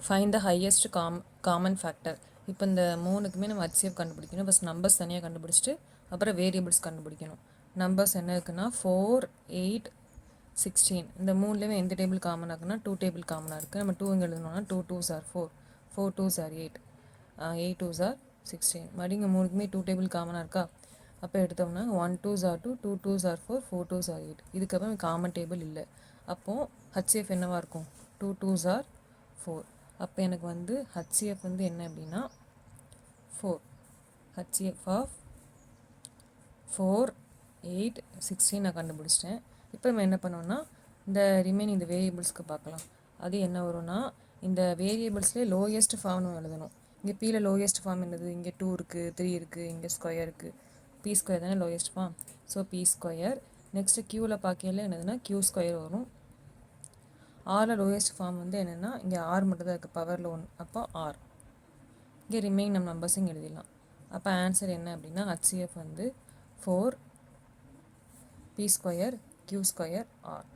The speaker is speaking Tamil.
Find the highest common factor. இப்போ இந்த மூணுக்குமே நம்ம ஹச்சிஎஃப் கண்டுபிடிக்கணும். ஃபஸ்ட் நம்பர்ஸ் தனியாக கண்டுபிடிச்சிட்டு அப்புறம் வேரியபிள்ஸ் கண்டுபிடிக்கணும். நம்பர்ஸ் என்ன இருக்குன்னா 4, 8, 16. இந்த மூணுலேயுமே எந்த டேபிள் காமனாக இருக்குன்னா 2 டேபிள் காமனாக இருக்குது. நம்ம 2 இங்கே எழுதணும்னா 2 2s are 4, 4 2s are 8, 8 2s are 16. மறுபடியும் இங்கே மூணுக்குமே 2 டேபிள் காமனாக இருக்கா? அப்போ எடுத்தோம்னா 1 2s are 2, 2 2s are 4, 4 2s are 8. இதுக்கப்புறம் காமன் டேபிள் இல்லை. அப்போது ஹச்சிஎஃப் என்னவாக இருக்கும்? 2 2s are 4. அப்போ எனக்கு வந்து ஹச்சிஎஃப் வந்து என்ன அப்படின்னா 4. ஹச்சிஎஃப் ஆஃப் 4, 8, 16 நான் கண்டுபிடிச்சிட்டேன். இப்போ நம்ம என்ன பண்ணோம்னா இந்த ரிமைனிங் இந்த வேரியபிள்ஸ்க்கு பார்க்கலாம். அது என்ன வரும்னா இந்த வேரியபிள்ஸ்லேயே லோயஸ்ட் ஃபார்ம் நம்ம எழுதணும். இங்கே பியில் லோயஸ்ட் ஃபார்ம் என்னது? இங்கே 2 இருக்குது, 3 இருக்குது, இங்கே ஸ்கொயர் இருக்குது. பி ஸ்கொயர் தானே lowest form. So b square. Next க்யூவில் பார்க்கல என்னதுன்னா க்யூ ஸ்கொயர் வரும். ஆரில் லோயஸ்ட் ஃபார்ம் வந்து என்னென்னா இங்கே ஆர் மட்டும் தான் இருக்குது, பவரில் 1. அப்போ ஆர். இங்கே ரிமைன் நம்ம நம்பர்ஸும் எழுதிடலாம். அப்போ ஆன்சர் என்ன அப்படின்னா ஹச்சிஎஃப் வந்து 4 b square q square R.